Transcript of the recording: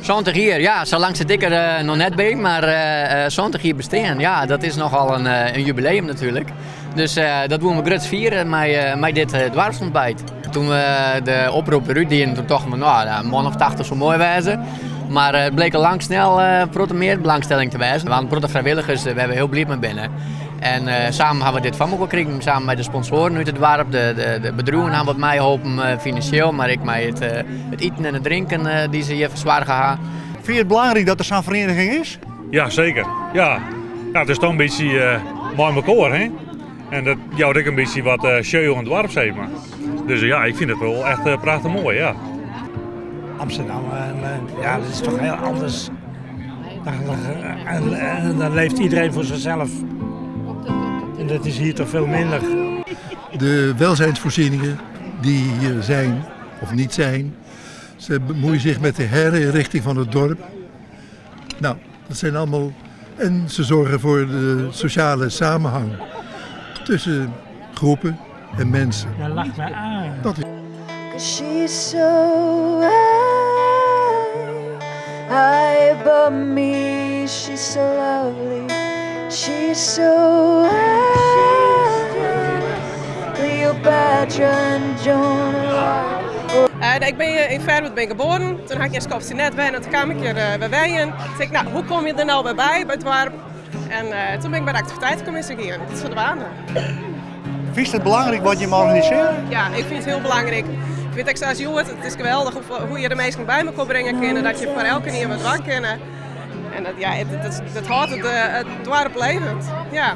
70 jaar, ja, zolang ze dikker nog net ben, maar 70 jaar bestaan, ja, dat is nogal een jubileum natuurlijk. Dus dat doen we groots vieren met dit dwarfsontbijt. Toen we de oproep eruit deden, toen dachten we, nou, een man of 80 zou mooi wezen. Maar het bleek al lang snel meer belangstelling te wijzen. We hadden vrijwilligers, we hebben heel blij mee binnen. En samen hebben we dit van elkaar gekregen, samen met de sponsoren uit het dorp. De bedrijven hebben wat mij geholpen financieel, maar ik met het eten en het drinken die ze hier zwaar gaan. Vind je het belangrijk dat er zo'n vereniging is? Ja, zeker. Ja, het is toch een beetje mooi elkaar, hè? En dat jouwt ook een beetje wat show aan het dorp, zeg maar. Dus ja, ik vind het wel echt prachtig mooi, ja. Amsterdam, ja, dat is toch heel anders. En dan leeft iedereen voor zichzelf. En dat is hier toch veel minder. De welzijnsvoorzieningen die hier zijn of niet zijn, ze bemoeien zich met de herinrichting van het dorp. Nou, dat zijn allemaal. En ze zorgen voor de sociale samenhang tussen groepen en mensen. Ja, lacht mij aan. Dat is. She's so high above me, she's so lovely, she's so high, Cleopatra and Joan of Arc. Ik ben in Verwoerd geboren, toen had ik in Skopje-net wennen en toen kwam ik hier bij Weien. Toen zei ik, nou, hoe kom je er nou bij het dorp? En toen ben ik bij de activiteitencommissie gegaan, dat is verdwenen. Vind je het belangrijk wat je hem organiseert? Ja, ik vind het heel belangrijk. Ik vind het zoals het is geweldig hoe je de mensen bij elkaar brengen kan, dat je voor elke keer wat kan. En dat houdt het dorp levend. Ja.